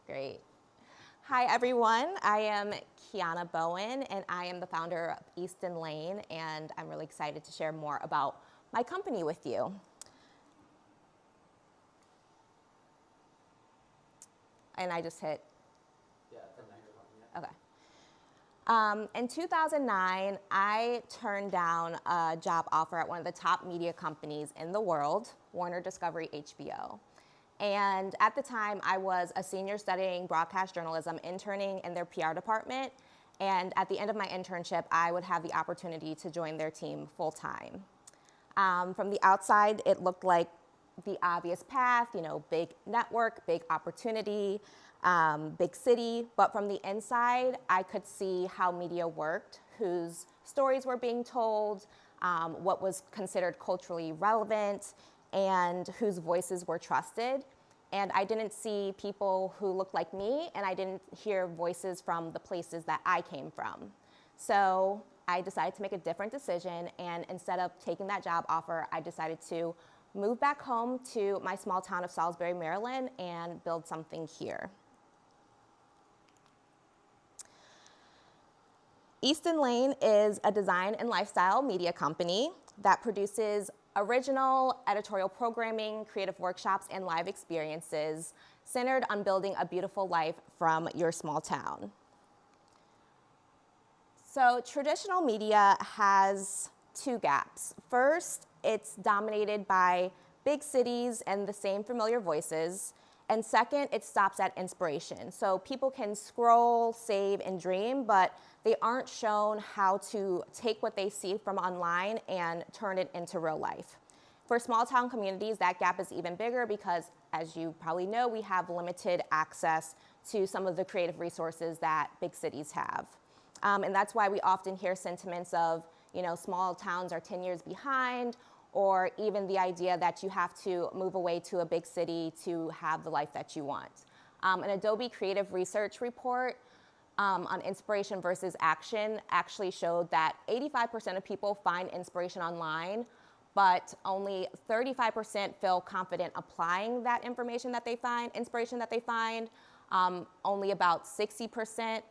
Great. Hi, everyone. I am Kiana Bowen, and I am the founder of Easton Lane, and I'm really excited to share more about my company with you. And I just hit. Yeah, from microphone, yeah. Okay. In 2009, I turned down a job offer at one of the top media companies in the world, Warner Discovery HBO. And at the time, I was a senior studying broadcast journalism, interning in their PR department. And at the end of my internship, I would have the opportunity to join their team full time. From the outside, it looked like the obvious path, big network, big opportunity, big city. But from the inside, I could see how media worked, whose stories were being told, what was considered culturally relevant, and whose voices were trusted. And I didn't see people who looked like me, and I didn't hear voices from the places that I came from. So I decided to make a different decision, and instead of taking that job offer, I decided to move back home to my small town of Salisbury, Maryland, and build something here. Easton Lane is a design and lifestyle media company that produces original editorial programming, creative workshops, and live experiences centered on building a beautiful life from your small town. So traditional media has two gaps. First, it's dominated by big cities and the same familiar voices. And second, it stops at inspiration. So people can scroll, save, and dream, but they aren't shown how to take what they see from online and turn it into real life. For small town communities, that gap is even bigger because, as you probably know, we have limited access to some of the creative resources that big cities have. And that's why we often hear sentiments of, small towns are 10 years behind, or even the idea that you have to move away to a big city to have the life that you want. An Adobe Creative Research report on inspiration versus action actually showed that 85% of people find inspiration online, but only 35% feel confident applying that inspiration that they find. Only about 60%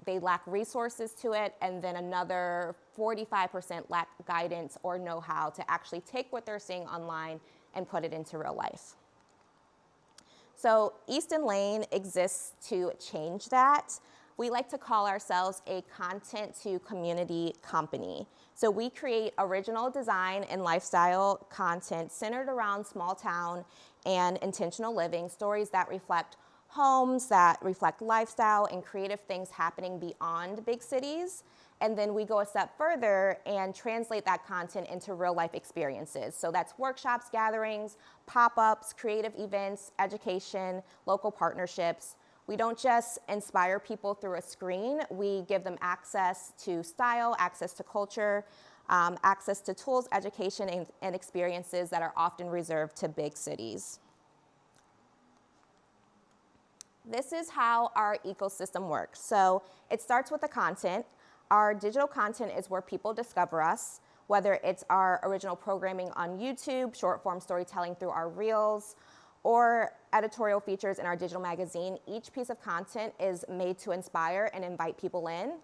they lack resources to it, and then another 45% lack guidance or know-how to actually take what they're seeing online and put it into real life. So Easton Lane exists to change that. We like to call ourselves a content to community company. So we create original design and lifestyle content centered around small town and intentional living, stories that reflect homes, that reflect lifestyle and creative things happening beyond big cities. And then we go a step further and translate that content into real life experiences. So that's workshops, gatherings, pop-ups, creative events, education, local partnerships. We don't just inspire people through a screen, we give them access to style, access to culture, access to tools, education, and experiences that are often reserved to big cities. This is how our ecosystem works. So it starts with the content. Our digital content is where people discover us, whether it's our original programming on YouTube, short form storytelling through our reels, or editorial features in our digital magazine. Each piece of content is made to inspire and invite people in.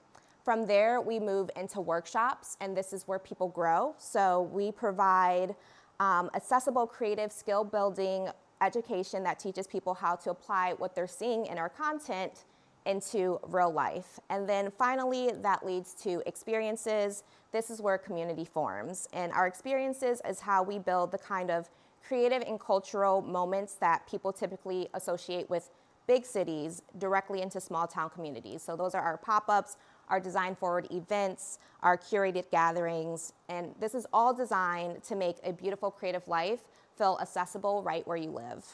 From there, we move into workshops, and this is where people grow. So we provide accessible, creative, skill-building education that teaches people how to apply what they're seeing in our content into real life. And then finally, that leads to experiences. This is where community forms. And our experiences is how we build the kind of creative and cultural moments that people typically associate with big cities directly into small town communities. So those are our pop-ups, our design-forward events, our curated gatherings, and this is all designed to make a beautiful creative life feel accessible right where you live.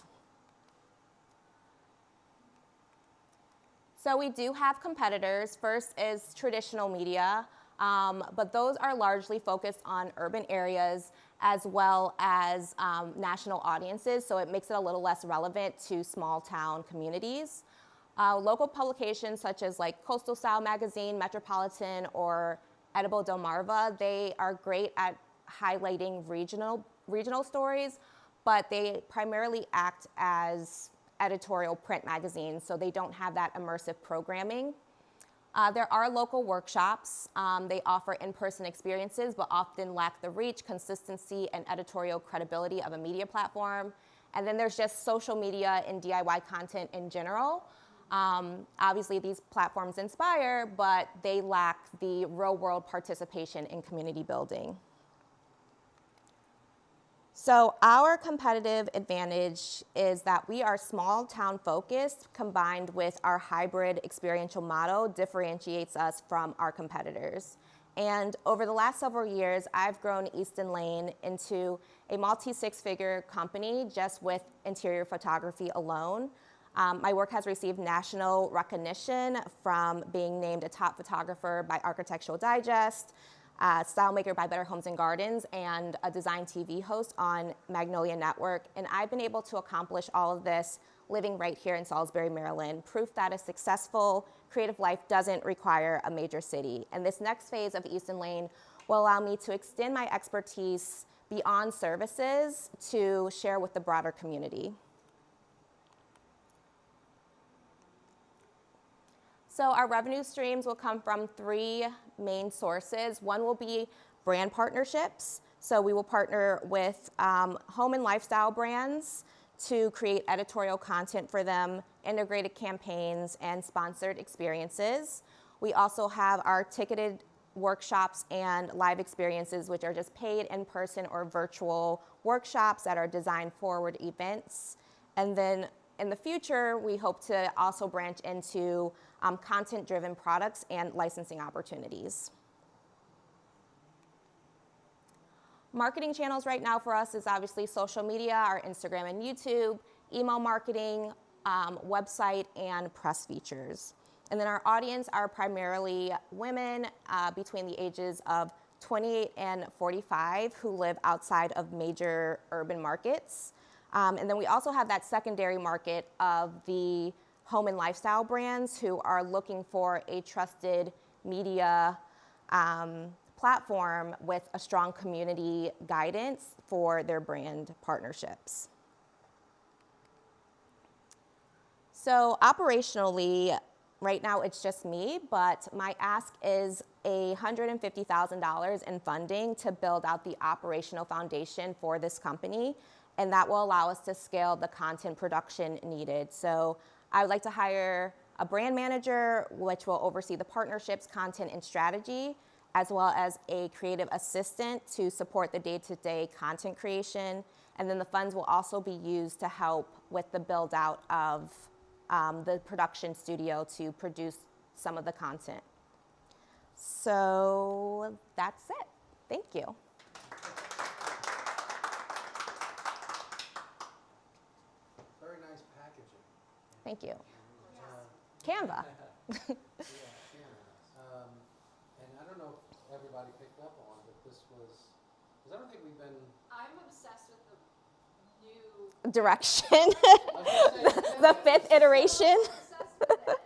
So we do have competitors. First is traditional media, but those are largely focused on urban areas as well as national audiences, so it makes it a little less relevant to small town communities. Local publications such as like Coastal Style Magazine, Metropolitan, or Edible Delmarva, they are great at highlighting regional stories, but they primarily act as editorial print magazines, so they don't have that immersive programming. There are local workshops. They offer in-person experiences, but often lack the reach, consistency, and editorial credibility of a media platform. And then there's just social media and DIY content in general. Obviously, these platforms inspire, but they lack the real-world participation in community building. So our competitive advantage is that we are small town focused, combined with our hybrid experiential model differentiates us from our competitors. And over the last several years, I've grown Easton Lane into a multi-six-figure company just with interior photography alone. My work has received national recognition from being named a top photographer by Architectural Digest, style maker by Better Homes and Gardens, and a design TV host on Magnolia Network. And I've been able to accomplish all of this living right here in Salisbury, Maryland, proof that a successful creative life doesn't require a major city. And this next phase of Easton Lane will allow me to extend my expertise beyond services to share with the broader community. So our revenue streams will come from three main sources. One will be brand partnerships. So we will partner with home and lifestyle brands to create editorial content for them, integrated campaigns, and sponsored experiences. We also have our ticketed workshops and live experiences, which are just paid in-person or virtual workshops that are design forward events. And then in the future, we hope to also branch into content-driven products and licensing opportunities. Marketing channels right now for us is obviously social media, our Instagram and YouTube, email marketing, website, and press features. And then our audience are primarily women between the ages of 28 and 45 who live outside of major urban markets. And then we also have that secondary market of the home and lifestyle brands who are looking for a trusted media platform with a strong community guidance for their brand partnerships. So operationally, right now it's just me, but my ask is $150,000 in funding to build out the operational foundation for this company, and that will allow us to scale the content production needed. So I would like to hire a brand manager, which will oversee the partnerships, content, and strategy, as well as a creative assistant to support the day-to-day content creation. And then the funds will also be used to help with the build out of the production studio to produce some of the content. So that's it. Thank you. Very nice packaging. Thank you. Canva. Yeah, and I don't know if everybody picked up on, but this was, because I don't think we've been. I'm obsessed with the new. Direction. I was gonna say, The fifth iteration. I'm obsessed with it.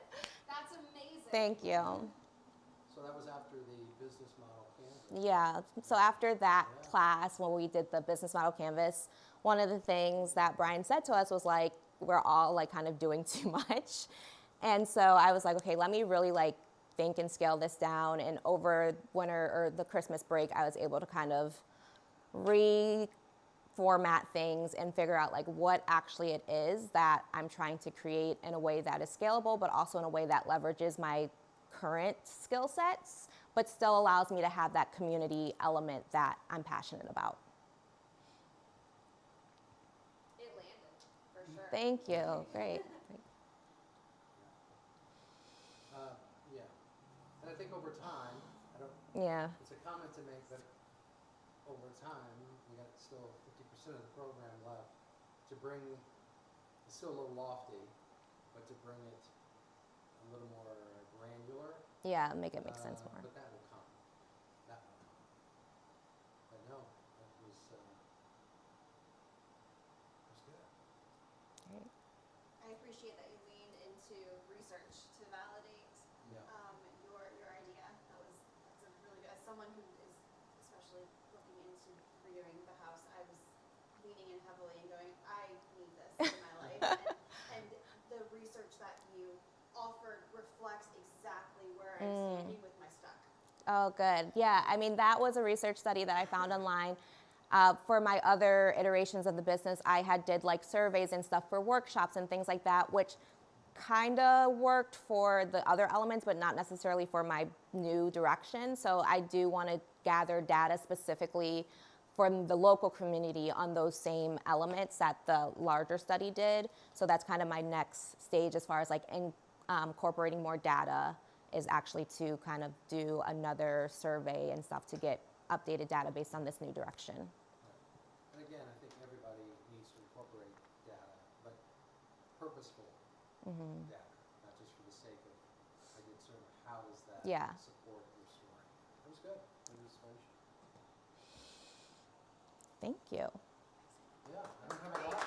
That's amazing. Thank you. So that was after the business model canvas. Yeah, so after that class, when we did the business model canvas, one of the things that Brian said to us was like, we're all like kind of doing too much. And so I was like, okay, let me really like think and scale this down. And over winter or the Christmas break, I was able to kind of reformat things and figure out like what actually it is that I'm trying to create in a way that is scalable, but also in a way that leverages my current skill sets, but still allows me to have that community element that I'm passionate about. It landed, for sure. Thank you. Great. Yeah, and I think over time, I don't. Yeah. It's a comment to make, but over time, we got still 50% of the program left to bring. It's still a little lofty, but to bring it a little more granular. Yeah, make it make sense more. But that will come. That will come. But no, that was good. Great. I appreciate that you leaned into research to validate Yeah. your idea. That's a really good. As someone who is especially looking into redoing the house, I was leaning in heavily and going, I need this in my life, and research that you offered reflects exactly where I'm standing with my stuck. Oh, good. Yeah, I mean, that was a research study that I found online. For my other iterations of the business, I had did like surveys and stuff for workshops and things like that, which kind of worked for the other elements, but not necessarily for my new direction. So I do want to gather data specifically from the local community on those same elements that the larger study did. So that's kind of my next stage as far as like incorporating more data is actually to kind of do another survey and stuff to get updated data based on this new direction. And again, I think everybody needs to incorporate data, but purposeful data, not just for the sake of, I did survey, how does that Yeah. support your story? That was good. Good discussion. Thank you. Yeah, I don't have a lot.